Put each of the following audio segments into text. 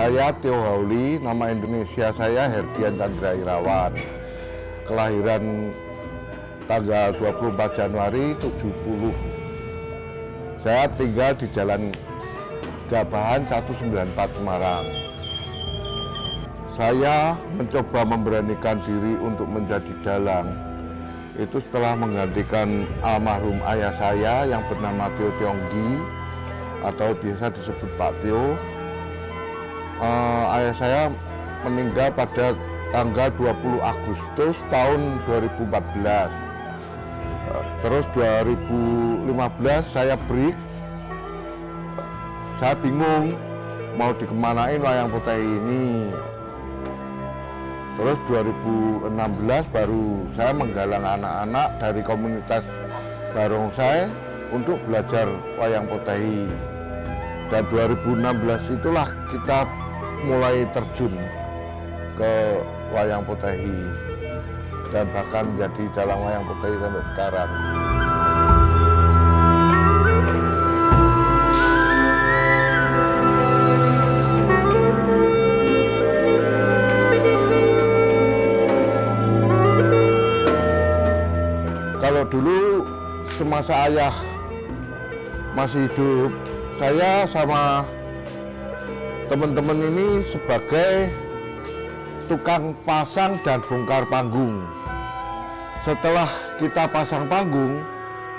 Saya Tio Hauli, nama Indonesia saya Herdian Chandra Irawan. Kelahiran tanggal 24 Januari 70. Saya tinggal di Jalan Gabahan 194 Semarang. Saya mencoba memberanikan diri untuk menjadi dalang. Itu setelah menggantikan almarhum ayah saya yang bernama Tio Tionggi atau biasa disebut Pak Tio. Ayah saya meninggal pada tanggal 20 Agustus tahun 2014. Terus 2015 saya break. Saya bingung mau dikemanain wayang potehi ini. Terus 2016 baru saya menggalang anak-anak dari komunitas barongsai untuk belajar wayang potehi. Dan 2016 itulah kita mulai terjun ke wayang potehi dan bahkan menjadi dalang wayang potehi sampai sekarang. Kalau dulu semasa ayah masih hidup, saya sama teman-teman ini sebagai tukang pasang dan bongkar panggung. Setelah kita pasang panggung,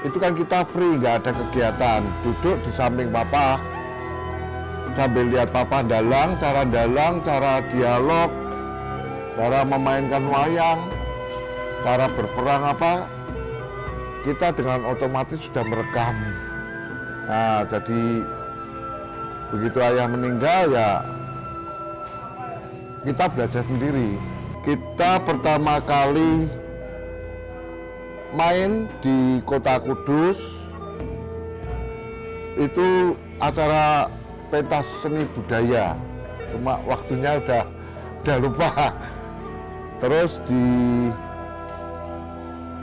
itu kan kita free, nggak ada kegiatan. Duduk di samping papa, sambil lihat papa dalang, cara dialog, cara memainkan wayang, cara berperang apa, kita dengan otomatis sudah merekam. Nah, jadi begitu ayah meninggal ya kita belajar sendiri. Kita pertama kali main di Kota Kudus itu acara pentas seni budaya, cuma waktunya udah lupa. Terus di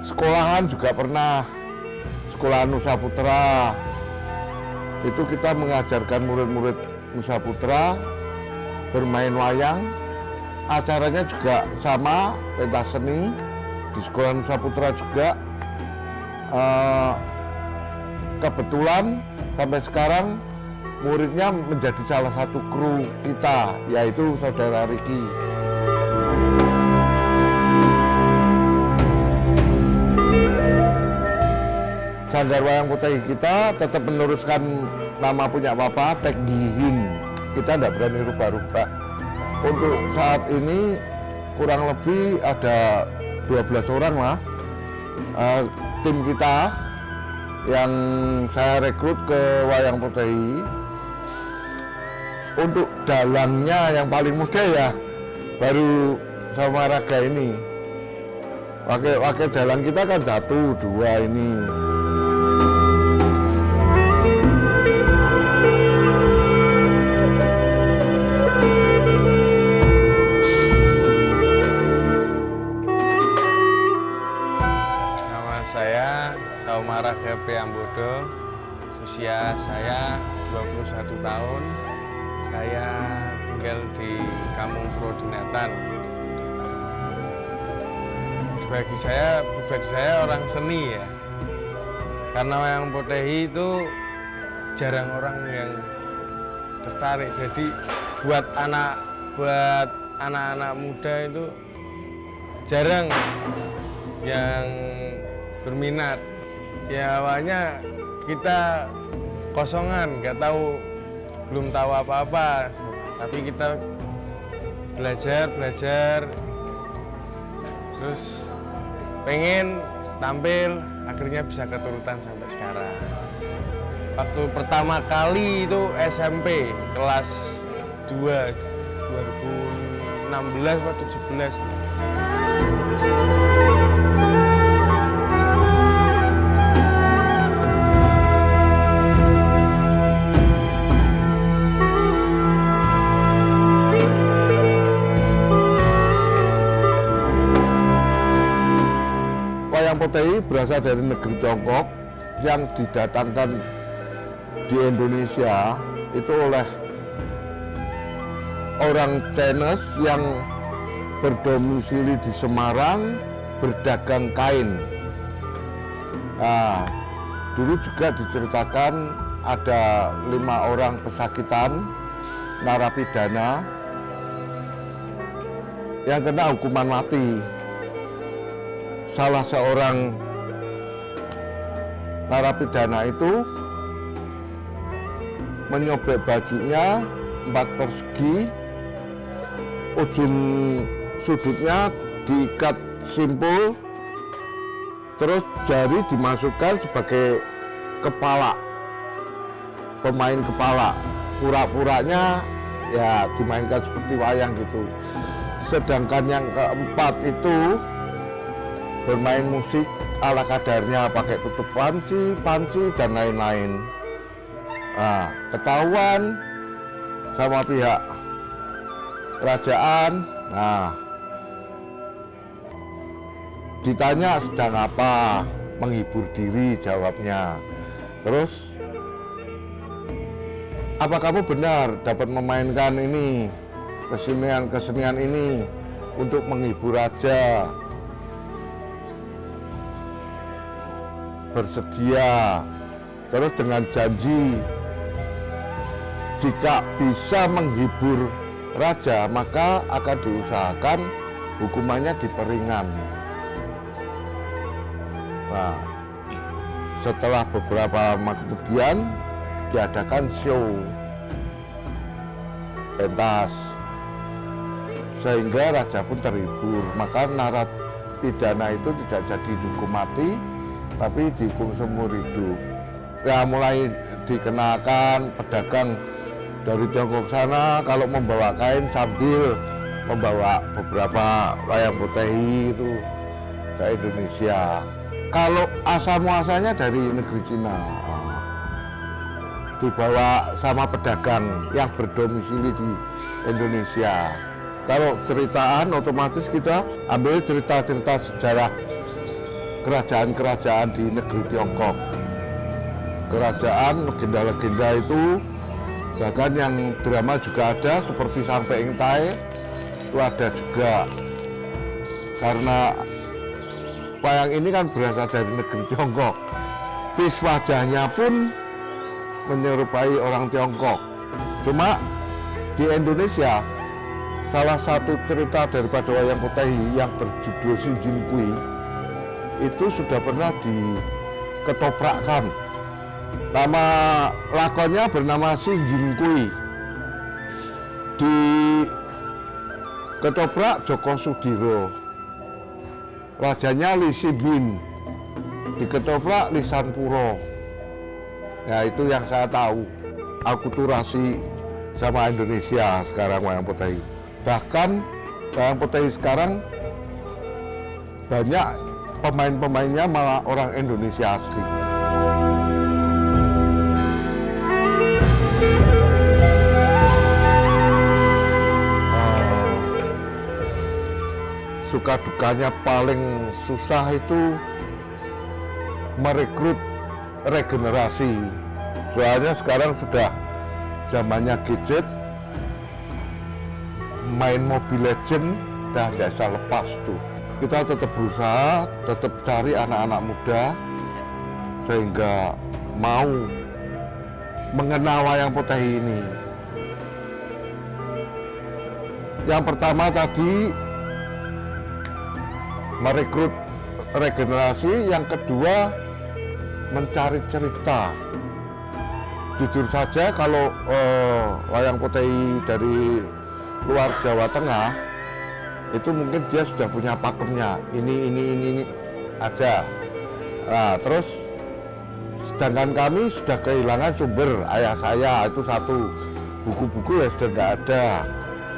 sekolahan juga pernah, sekolah Nusa Putra. Itu kita mengajarkan murid-murid Nusa Putra bermain wayang. Acaranya juga sama, pentas seni di sekolah Nusa Putra juga. Kebetulan sampai sekarang muridnya menjadi salah satu kru kita, yaitu saudara Riki. Sanggar Wayang Potehi kita tetap meneruskan nama punya papa, Tek Gihin. Kita tidak berani rubah-rubah. Untuk saat ini kurang lebih ada 12 orang lah tim kita yang saya rekrut ke Wayang Potehi. Untuk dalangnya yang paling muda ya baru sama Raga ini. Wakil dalang kita kan 1, 2 ini. Saya Saumara Gepe Ambodo, usia saya 21 tahun. Saya tinggal di Kampung Prodinatan. Bagi saya orang seni ya. Karena wayang potehi itu jarang orang yang tertarik. Jadi buat anak-anak muda itu jarang yang berminat. Ya awalnya kita kosongan, belum tahu apa-apa, tapi kita belajar, terus pengen tampil, akhirnya bisa keturutan sampai sekarang. Waktu pertama kali itu SMP kelas 2 2016 atau 17. Wayang potehi berasal dari negeri Tiongkok yang didatangkan di Indonesia itu oleh orang Chinese yang berdomisili di Semarang berdagang kain. Nah, dulu juga diceritakan ada 5 orang pesakitan narapidana yang kena hukuman mati. Salah seorang narapidana itu menyobek bajunya 4 persegi, ujung sudutnya diikat simpul, terus jari dimasukkan sebagai kepala, pemain kepala. Pura-puranya ya dimainkan seperti wayang gitu. Sedangkan yang keempat itu bermain musik ala kadarnya, pakai tutup panci dan lain-lain. Nah, ketahuan sama pihak kerajaan. Nah, ditanya sedang apa, menghibur diri jawabnya. Terus, apa kamu benar dapat memainkan ini, kesenian ini untuk menghibur raja? Bersedia. Terus dengan janji jika bisa menghibur raja maka akan diusahakan hukumannya diperingan. Nah, setelah beberapa lama kemudian diadakan show pentas sehingga raja pun terhibur. Maka narapidana itu tidak jadi dihukum mati tapi dihukum seumur hidup. Ya, mulai dikenakan pedagang dari Tiongkok sana kalau membawa kain sambil membawa beberapa wayang potehi itu ke Indonesia. Kalau asal muasalnya dari negeri Cina, dibawa sama pedagang yang berdomisili di Indonesia. Kalau ceritaan otomatis kita ambil cerita-cerita sejarah kerajaan-kerajaan di negeri Tiongkok. Kerajaan, legenda-legenda itu, bahkan yang drama juga ada seperti Sampai Ing Tai itu ada juga. Karena wayang ini kan berasal dari negeri Tiongkok, vis wajahnya pun menyerupai orang Tiongkok. Cuma di Indonesia salah satu cerita daripada wayang potehi yang berjudul Si Jin Kui itu sudah pernah diketoprakkan. Nama lakonnya bernama Si Jin Kui. Di ketoprak Joko Sudiro. Rajanya Li Sibin. Di ketoprak Lisan Puro. Ya, itu yang saya tahu. Akulturasi sama Indonesia sekarang wayang potehi. Bahkan wayang potehi sekarang banyak pemain-pemainnya malah orang Indonesia asli. Suka dukanya paling susah itu merekrut regenerasi. Soalnya sekarang sudah zamannya gadget, main Mobile Legend dan tidak bisa lepas tuh. Kita tetap berusaha, tetap cari anak-anak muda sehingga mau mengenal wayang potehi ini. Yang pertama tadi merekrut regenerasi, yang kedua mencari cerita. Jujur saja kalau wayang potehi dari luar Jawa Tengah itu mungkin dia sudah punya pakemnya, ini aja. Nah, terus sedangkan kami sudah kehilangan sumber. Ayah saya itu satu, buku-buku ya sudah tidak ada.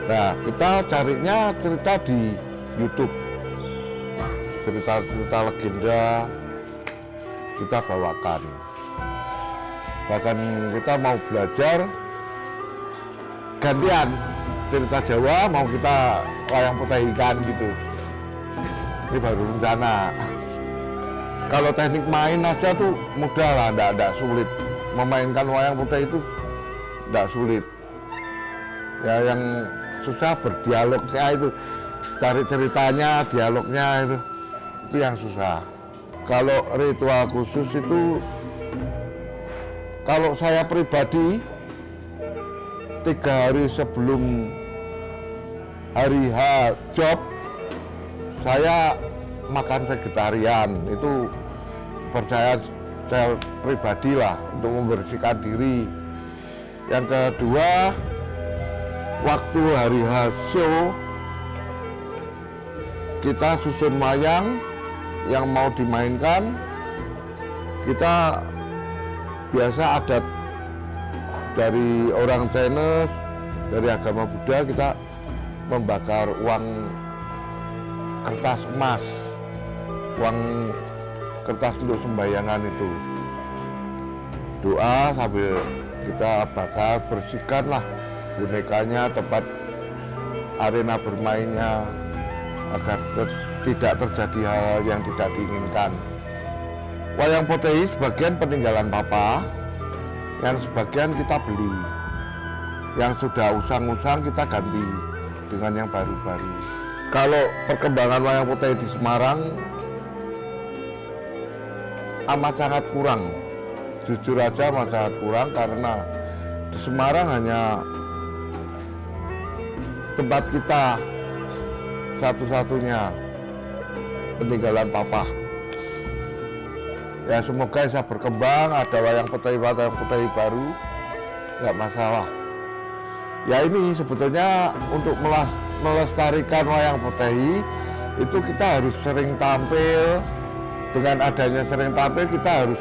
Nah, kita carinya cerita di YouTube, cerita-cerita legenda kita bawakan. Bahkan kita mau belajar gantian, cerita Jawa mau kita wayang potehikan gitu. Ini baru rencana. Kalau teknik main aja tuh mudah lah, tidak sulit. Memainkan wayang potehi itu tidak sulit. Ya, yang susah berdialognya itu, cari ceritanya, dialognya itu yang susah. Kalau ritual khusus itu, kalau saya pribadi 3 hari sebelum hari H job, saya makan vegetarian. Itu percaya saya pribadi lah untuk membersihkan diri. Yang kedua, waktu hari H show, kita susun wayang yang mau dimainkan. Kita biasa adat dari orang Chinese, dari agama Buddha, kita membakar uang kertas emas, uang kertas untuk sembayangan itu. Doa sambil kita bakar, bersihkanlah bonekanya, tempat arena bermainnya, agar tidak terjadi hal yang tidak diinginkan. Wayang Potehi sebagian peninggalan papa, yang sebagian kita beli. Yang sudah usang-usang kita ganti dengan yang baru-baru. Kalau perkembangan wayang Potehi di Semarang amat sangat kurang. Jujur aja amat sangat kurang, karena di Semarang hanya tempat kita satu-satunya peninggalan papa. Ya semoga bisa berkembang, ada wayang Potehi baru, nggak masalah. Ya ini sebetulnya untuk melestarikan wayang Potehi itu kita harus sering tampil. Dengan adanya sering tampil, kita harus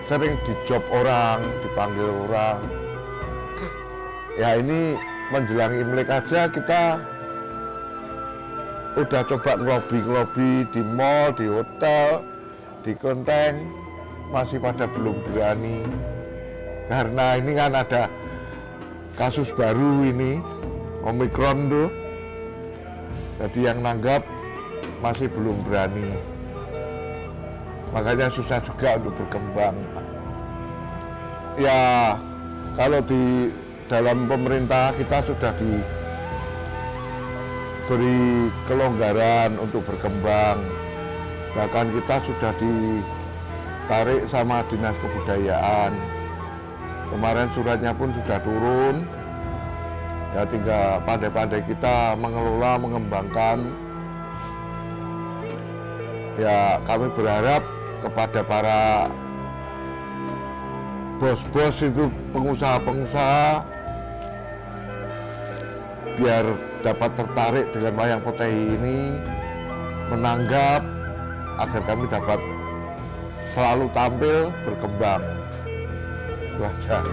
sering dijob orang, dipanggil orang. Ya ini menjelang Imlek aja kita udah coba ngelobi di mall, di hotel, di kelenteng, masih pada belum berani. Karena ini kan ada kasus baru ini, Omikron tuh. Jadi yang nanggap masih belum berani. Makanya susah juga untuk berkembang. Ya kalau di dalam pemerintah kita sudah diberi kelonggaran untuk berkembang. Bahkan kita sudah ditarik sama Dinas Kebudayaan. Kemarin suratnya pun sudah turun. Ya tinggal pandai-pandai kita mengelola, mengembangkan. Ya kami berharap kepada para bos-bos itu, pengusaha-pengusaha, biar dapat tertarik dengan wayang Potehi ini, menanggap agar kami dapat selalu tampil, berkembang. Itu aja.